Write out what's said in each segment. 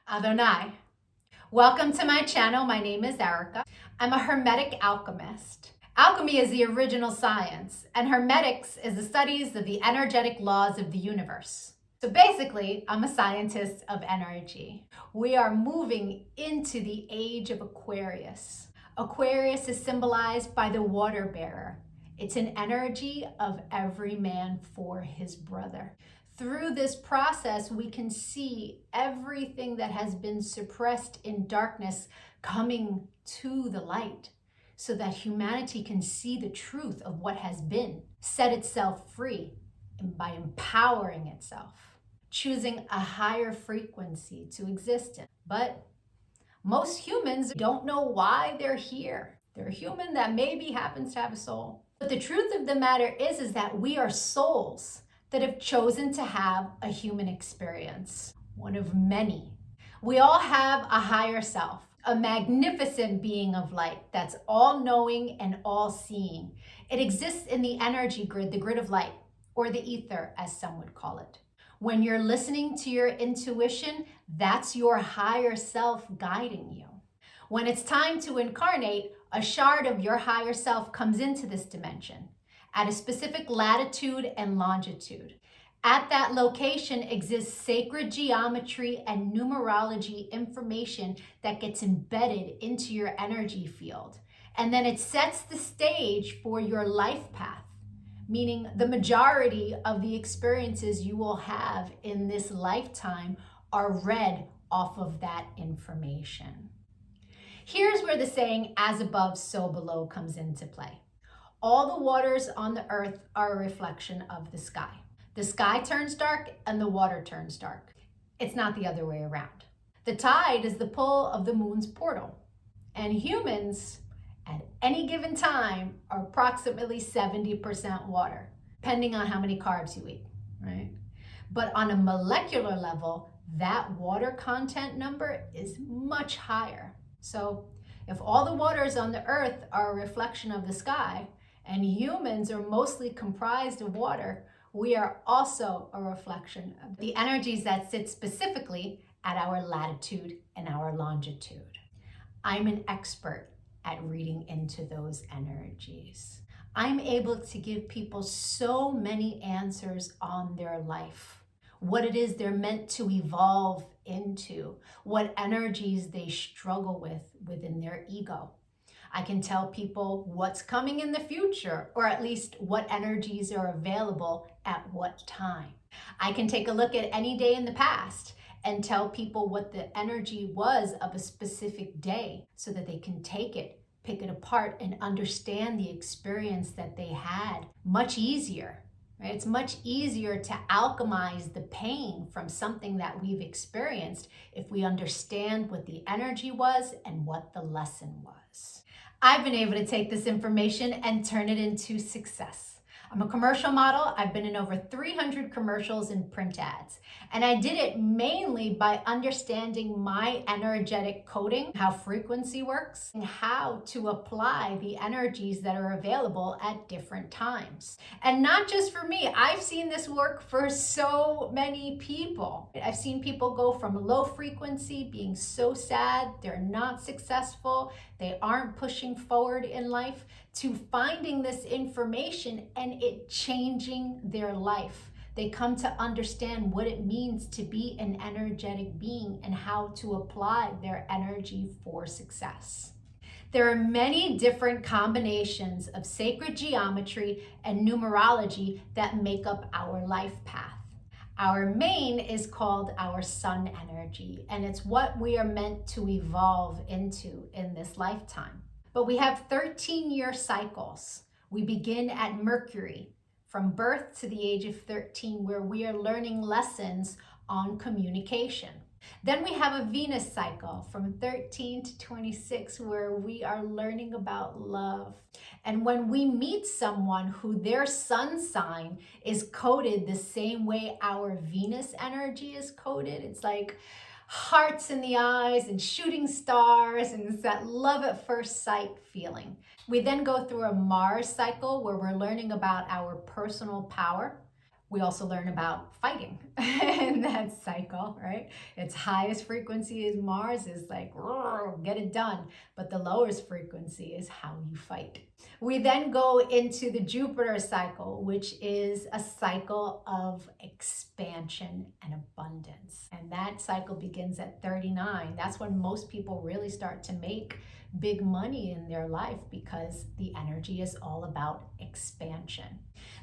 Adonai. Welcome to my channel. My name is Erica. I'm a Hermetic alchemist. Alchemy is the original science, and Hermetics is the studies of the energetic laws of the universe. So basically, I'm a scientist of energy. We are moving into the age of Aquarius. Aquarius is symbolized by the water bearer. It's an energy of every man for his brother. Through this process, we can see everything that has been suppressed in darkness coming to the light so that humanity can see the truth of what has been, set itself free, and by empowering itself, choosing a higher frequency to exist in. But most humans don't know why they're here. They're a human that maybe happens to have a soul. But the truth of the matter is that we are souls that have chosen to have a human experience, one of many. We all have a higher self, a magnificent being of light that's all-knowing and all-seeing. It exists in the energy grid, the grid of light, or the ether, as some would call it. When you're listening to your intuition, that's your higher self guiding you. When it's time to incarnate, a shard of your higher self comes into this dimension at a specific latitude and longitude. At that location exists sacred geometry and numerology information that gets embedded into your energy field. And then it sets the stage for your life path, meaning the majority of the experiences you will have in this lifetime are read off of that information. Here's where the saying, as above, so below, comes into play. All the waters on the earth are a reflection of the sky. The sky turns dark and the water turns dark. It's not the other way around. The tide is the pull of the moon's portal. And humans, at any given time, are approximately 70% water, depending on how many carbs you eat, right? But on a molecular level, that water content number is much higher. So if all the waters on the earth are a reflection of the sky, and humans are mostly comprised of water, we are also a reflection of the energies that sit specifically at our latitude and our longitude. I'm an expert at reading into those energies. I'm able to give people so many answers on their life, what it is they're meant to evolve into, what energies they struggle with within their ego. I can tell people what's coming in the future, or at least what energies are available at what time. I can take a look at any day in the past and tell people what the energy was of a specific day so that they can take it, pick it apart, and understand the experience that they had much easier. Right? It's much easier to alchemize the pain from something that we've experienced if we understand what the energy was and what the lesson was. I've been able to take this information and turn it into success. I'm a commercial model. I've been in over 300 commercials and print ads. And I did it mainly by understanding my energetic coding, how frequency works, and how to apply the energies that are available at different times. And not just for me, I've seen this work for so many people. I've seen people go from low frequency, being so sad, they're not successful, they aren't pushing forward in life, to finding this information and it changing their life. They come to understand what it means to be an energetic being and how to apply their energy for success. There are many different combinations of sacred geometry and numerology that make up our life path. Our main is called our sun energy, and it's what we are meant to evolve into in this lifetime. But we have 13-year cycles. We begin at Mercury, from birth to the age of 13, where we are learning lessons on communication. Then we have a Venus cycle from 13 to 26, where we are learning about love. And when we meet someone who their sun sign is coded the same way our Venus energy is coded, it's like hearts in the eyes and shooting stars, and it's that love at first sight feeling. We then go through a Mars cycle where we're learning about our personal power. We also learn about fighting, and cycle, right? Its highest frequency is Mars, is like, get it done. But the lowest frequency is how you fight. We then go into the Jupiter cycle, which is a cycle of expansion and abundance. And that cycle begins at 39. That's when most people really start to make big money in their life, because the energy is all about expansion.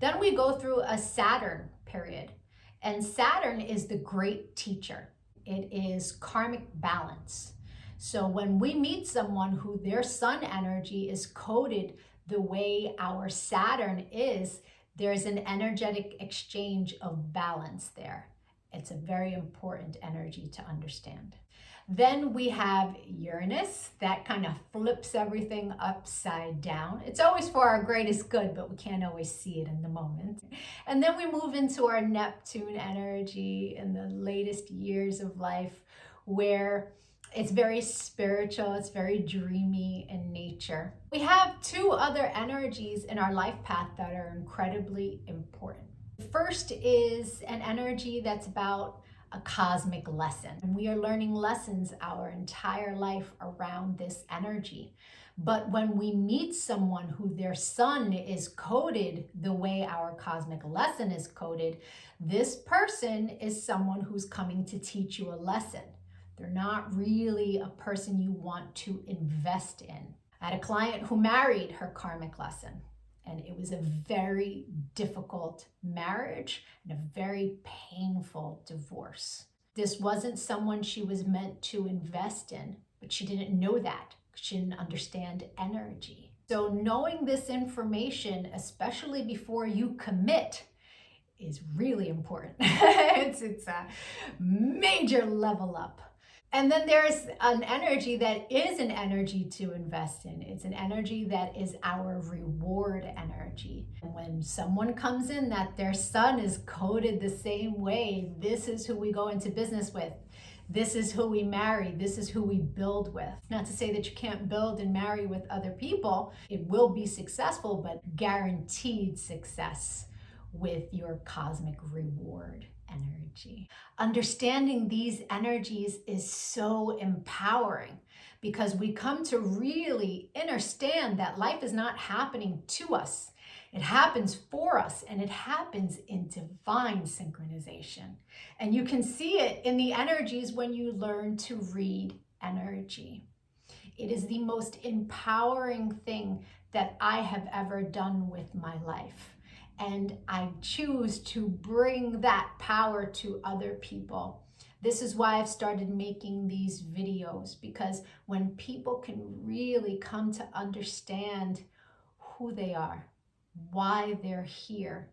Then we go through a Saturn period, and Saturn is the great teacher. It is karmic balance. So when we meet someone who their sun energy is coded the way our Saturn is, there's an energetic exchange of balance there. It's a very important energy to understand. Then we have Uranus, that kind of flips everything upside down. It's always for our greatest good, but we can't always see it in the moment. And then we move into our Neptune energy in the latest years of life, where it's very spiritual, it's very dreamy in nature. We have two other energies in our life path that are incredibly important. The first is an energy that's about a cosmic lesson. And we are learning lessons our entire life around this energy. But when we meet someone who their sun is coded the way our cosmic lesson is coded, this person is someone who's coming to teach you a lesson. They're not really a person you want to invest in. I had a client who married her karmic lesson, and it was a very difficult marriage and a very painful divorce. This wasn't someone she was meant to invest in, but she didn't know that. She didn't understand energy. So knowing this information, especially before you commit, is really important. It's a major level up. And then there's an energy that is an energy to invest in. It's an energy that is our reward energy. And when someone comes in that their sun is coded the same way, this is who we go into business with. This is who we marry. This is who we build with. Not to say that you can't build and marry with other people. It will be successful, but guaranteed success with your cosmic reward energy. Understanding these energies is so empowering, because we come to really understand that life is not happening to us. It happens for us, and it happens in divine synchronization. And you can see it in the energies when you learn to read energy. It is the most empowering thing that I have ever done with my life. And I choose to bring that power to other people. This is why I've started making these videos, because when people can really come to understand who they are, why they're here,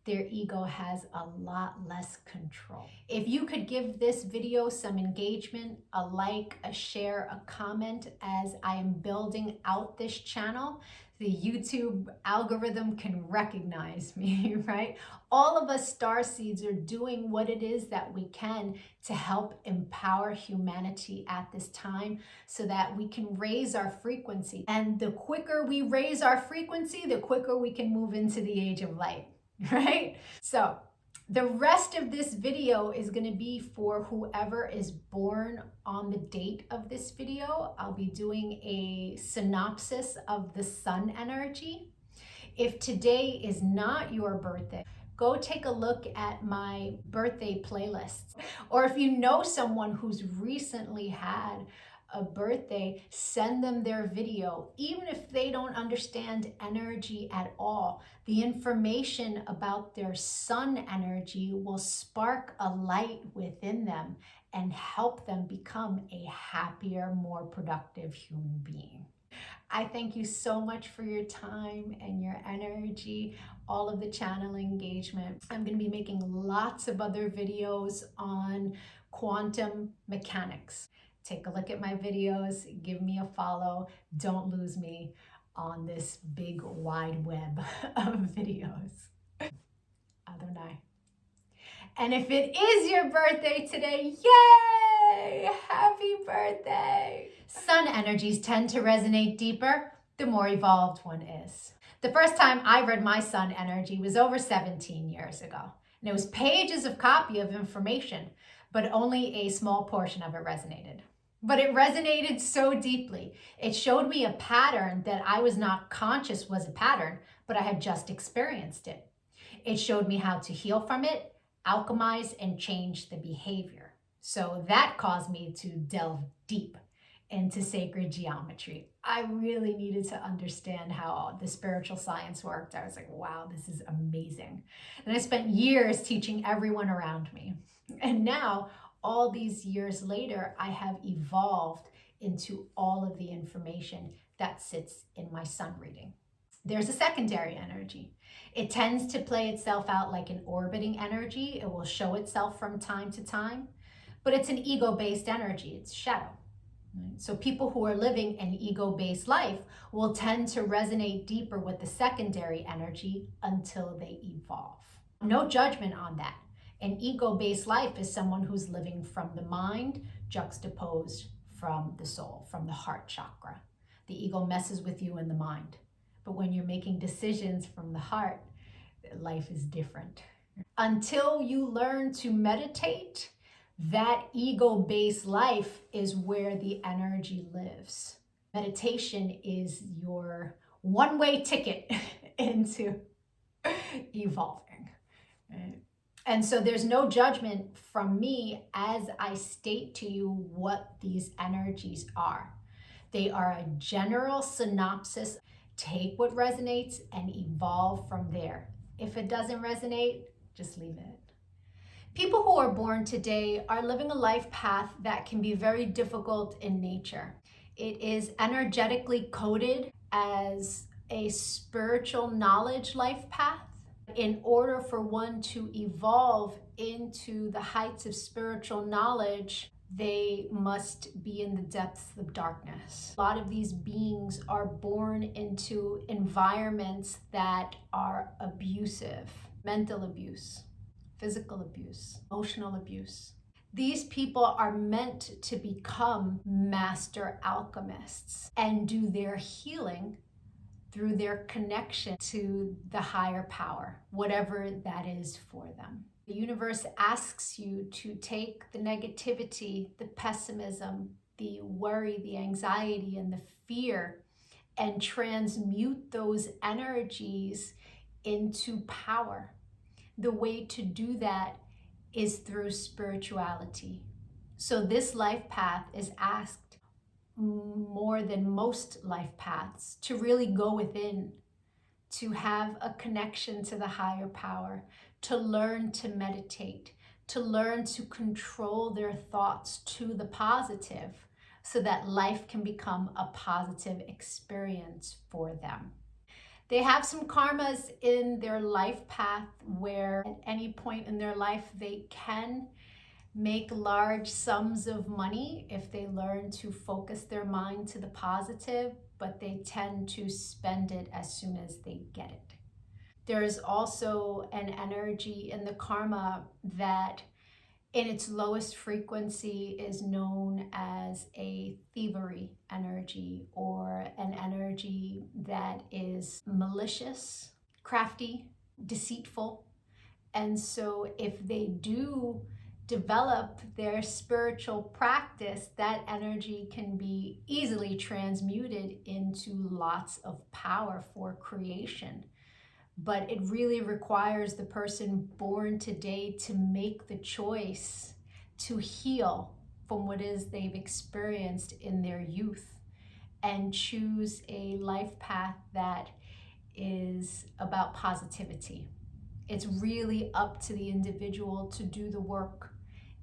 their ego has a lot less control. If you could give this video some engagement, a like, a share, a comment, as I am building out this channel, the YouTube algorithm can recognize me, right? All of us starseeds are doing what it is that we can to help empower humanity at this time, so that we can raise our frequency. And the quicker we raise our frequency, the quicker we can move into the age of light, right? So the rest of this video is going to be for whoever is born on the date of this video. I'll be doing a synopsis of the sun energy. If today is not your birthday, go take a look at my birthday playlists. Or if you know someone who's recently had a birthday, send them their video. Even if they don't understand energy at all, the information about their sun energy will spark a light within them and help them become a happier, more productive human being. I thank you so much for your time and your energy, all of the channel engagement. I'm going to be making lots of other videos on quantum mechanics. Take a look at my videos, give me a follow. Don't lose me on this big wide web of videos. Adonai. And if it is your birthday today, yay! Happy birthday! Sun energies tend to resonate deeper the more evolved one is. The first time I read my sun energy was over 17 years ago. And it was pages of copy of information, but only a small portion of it resonated. But it resonated so deeply. It showed me a pattern that I was not conscious was a pattern, but I had just experienced it. It showed me how to heal from it, alchemize, and change the behavior. So that caused me to delve deep into sacred geometry. I really needed to understand how the spiritual science worked. I was like, wow, this is amazing. And I spent years teaching everyone around me. And now, all these years later, I have evolved into all of the information that sits in my sun reading. There's a secondary energy. It tends to play itself out like an orbiting energy. It will show itself from time to time, but it's an ego-based energy. It's shadow. So people who are living an ego-based life will tend to resonate deeper with the secondary energy until they evolve. No judgment on that. An ego-based life is someone who's living from the mind, juxtaposed from the soul, from the heart chakra. The ego messes with you in the mind. But when you're making decisions from the heart, life is different. Until you learn to meditate, that ego-based life is where the energy lives. Meditation is your one-way ticket into evolving. And so there's no judgment from me as I state to you what these energies are. They are a general synopsis. Take what resonates and evolve from there. If it doesn't resonate, just leave it. People who are born today are living a life path that can be very difficult in nature. It is energetically coded as a spiritual knowledge life path. In order for one to evolve into the heights of spiritual knowledge, they must be in the depths of darkness. A lot of these beings are born into environments that are abusive, mental abuse, physical abuse, emotional abuse. These people are meant to become master alchemists and do their healing through their connection to the higher power, whatever that is for them. The universe asks you to take the negativity, the pessimism, the worry, the anxiety, and the fear, and transmute those energies into power. The way to do that is through spirituality. So this life path is asked more than most life paths to really go within, to have a connection to the higher power, to learn to meditate, to learn to control their thoughts to the positive so that life can become a positive experience for them. They have some karmas in their life path where at any point in their life they can make large sums of money if they learn to focus their mind to the positive, but they tend to spend it as soon as they get it. There's also an energy in the karma that in its lowest frequency is known as a thievery energy, or an energy that is malicious, crafty, deceitful. And so if they do develop their spiritual practice, that energy can be easily transmuted into lots of power for creation. But it really requires the person born today to make the choice to heal from what is they've experienced in their youth and choose a life path that is about positivity. It's really up to the individual to do the work.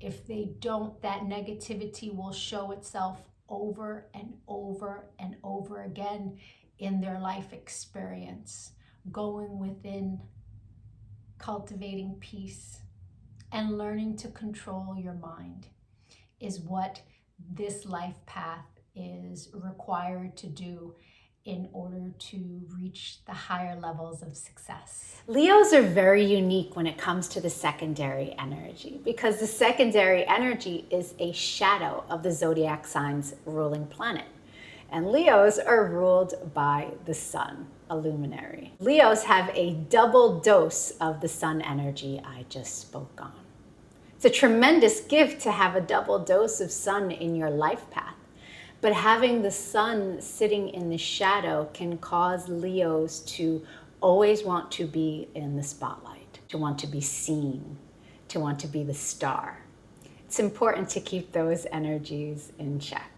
If they don't, that negativity will show itself over and over and over again in their life experience. Going within, cultivating peace, and learning to control your mind is what this life path is required to do in order to reach the higher levels of success. Leos are very unique when it comes to the secondary energy, because the secondary energy is a shadow of the zodiac sign's ruling planet. And Leos are ruled by the sun, a luminary. Leos have a double dose of the sun energy I just spoke on. It's a tremendous gift to have a double dose of sun in your life path. But having the sun sitting in the shadow can cause Leos to always want to be in the spotlight, to want to be seen, to want to be the star. It's important to keep those energies in check.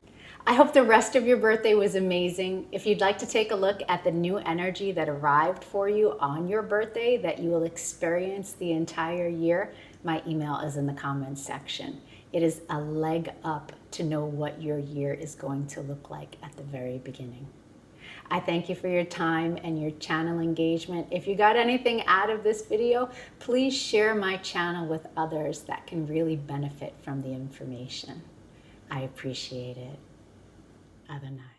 I hope the rest of your birthday was amazing. If you'd like to take a look at the new energy that arrived for you on your birthday that you will experience the entire year, my email is in the comments section. It is a leg up to know what your year is going to look like at the very beginning. I thank you for your time and your channel engagement. If you got anything out of this video, please share my channel with others that can really benefit from the information. I appreciate it. Adonai.